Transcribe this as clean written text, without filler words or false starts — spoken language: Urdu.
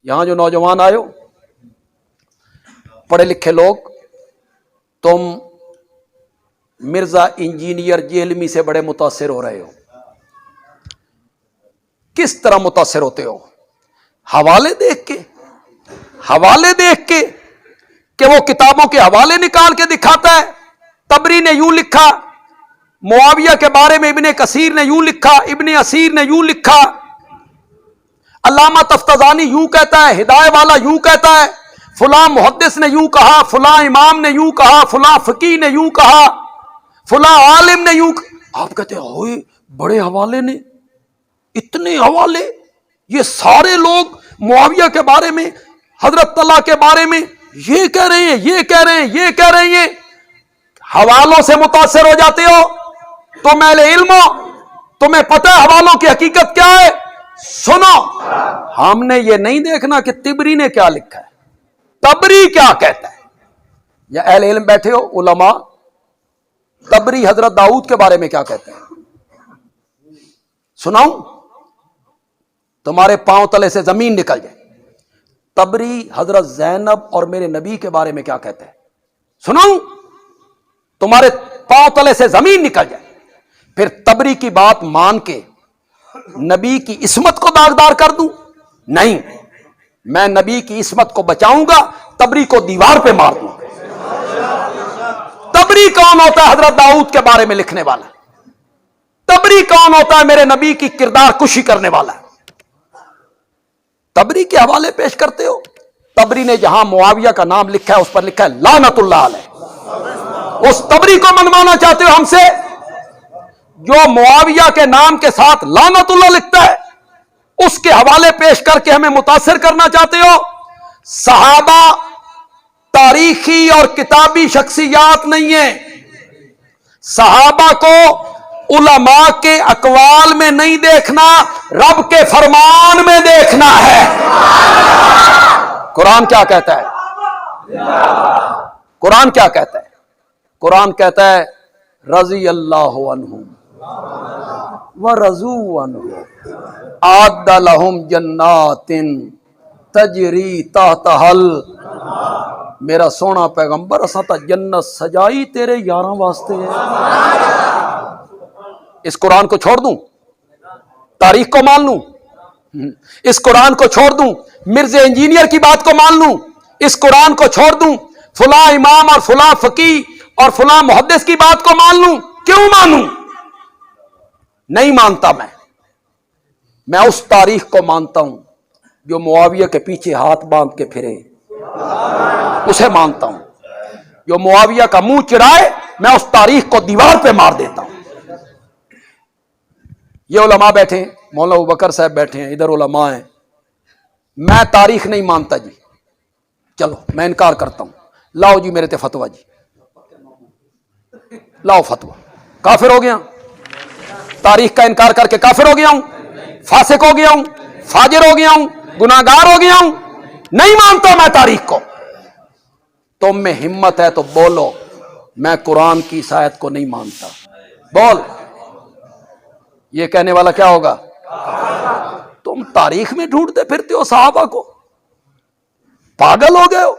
یہاں جو نوجوان آئے ہو پڑھے لکھے لوگ، تم مرزا انجینئر جیلمی سے بڑے متاثر ہو رہے ہو. کس طرح متاثر ہوتے ہو؟ حوالے دیکھ کے، حوالے دیکھ کے کہ وہ کتابوں کے حوالے نکال کے دکھاتا ہے. طبری نے یوں لکھا، معاویہ کے بارے میں ابن کثیر نے یوں لکھا، ابن اسیر نے یوں لکھا، علامہ تفتزانی یوں کہتا ہے، ہدایہ والا یوں کہتا ہے، فلاں محدث نے یوں کہا، فلاں امام نے یوں کہا، فلاں فقیہ نے یوں کہا، فلاں عالم نے یوں کہا. آپ کہتے ہیں ہوئے بڑے حوالے نے، اتنے حوالے، یہ سارے لوگ معاویہ کے بارے میں، حضرت طلحہ کے بارے میں یہ کہہ رہے ہیں، یہ کہہ رہے ہیں، یہ کہہ رہے ہیں. حوالوں سے متاثر ہو جاتے ہو؟ تم اہل علم ہو، تمہیں پتہ ہے حوالوں کی حقیقت کیا ہے؟ سنو، ہم نے یہ نہیں دیکھنا کہ طبری نے کیا لکھا ہے، طبری کیا کہتا ہے. یا اہل علم بیٹھے ہو علماء، طبری حضرت داؤد کے بارے میں کیا کہتا ہے سناؤں؟ تمہارے پاؤں تلے سے زمین نکل جائے. طبری حضرت زینب اور میرے نبی کے بارے میں کیا کہتا ہے سناؤں؟ تمہارے پاؤں تلے سے زمین نکل جائے. پھر طبری کی بات مان کے نبی کی عصمت کو داغدار کر دوں؟ نہیں، میں نبی کی عصمت کو بچاؤں گا، طبری کو دیوار پہ مار دوں. طبری کون ہوتا ہے حضرت داؤد کے بارے میں لکھنے والا؟ طبری کون ہوتا ہے میرے نبی کی کردار کشی کرنے والا؟ طبری کے حوالے پیش کرتے ہو. طبری نے جہاں معاویہ کا نام لکھا ہے اس پر لکھا ہے لعنت اللہ علیہ. اس طبری کو منوانا چاہتے ہو ہم سے جو معاویہ کے نام کے ساتھ لعنت اللہ لکھتا ہے؟ اس کے حوالے پیش کر کے ہمیں متاثر کرنا چاہتے ہو؟ صحابہ تاریخی اور کتابی شخصیات نہیں ہیں. صحابہ کو علماء کے اقوال میں نہیں دیکھنا، رب کے فرمان میں دیکھنا ہے. قرآن کیا کہتا ہے؟ قرآن کیا کہتا ہے؟ قرآن کہتا ہے رضی اللہ عنہم ورضوا عنہ اعد لہم جنات تجری تحتہا. میرا سونا پیغمبر اساں تا جنت سجائی تیرے یاراں واسطے ہے. اس قرآن کو چھوڑ دوں؟ تاریخ کو مان لوں؟ اس قرآن کو چھوڑ دوں؟ مرزا انجینئر کی بات کو مان لوں؟ اس قرآن کو چھوڑ دوں؟ فلاں امام اور فلاں فقی اور فلاں محدث کی بات کو مان لوں؟ کیوں مانوں؟ نہیں مانتا. میں اس تاریخ کو مانتا ہوں جو معاویہ کے پیچھے ہاتھ باندھ کے پھرے، اسے مانتا ہوں. جو معاویہ کا منہ چڑھائے میں اس تاریخ کو دیوار پہ مار دیتا ہوں. یہ علماء بیٹھے ہیں، مولانا ابوبکر صاحب بیٹھے ہیں، ادھر علماء ہیں. میں تاریخ نہیں مانتا جی. چلو میں انکار کرتا ہوں، لاؤ جی میرے تے فتویٰ جی، لاؤ فتویٰ. کافر ہو گیا؟ تاریخ کا انکار کر کے کافر ہو گیا ہوں؟ فاسق ہو گیا ہوں؟ فاجر ہو گیا ہوں؟ گناہگار ہو گیا ہوں؟ نہیں مانتا میں تاریخ کو. تم میں ہمت ہے تو بولو میں قرآن کی اس آیت کو نہیں مانتا. بول. یہ کہنے والا کیا ہوگا؟ تم تاریخ میں ڈھونڈتے پھرتے ہو صحابہ کو، پاگل ہو گئے ہو.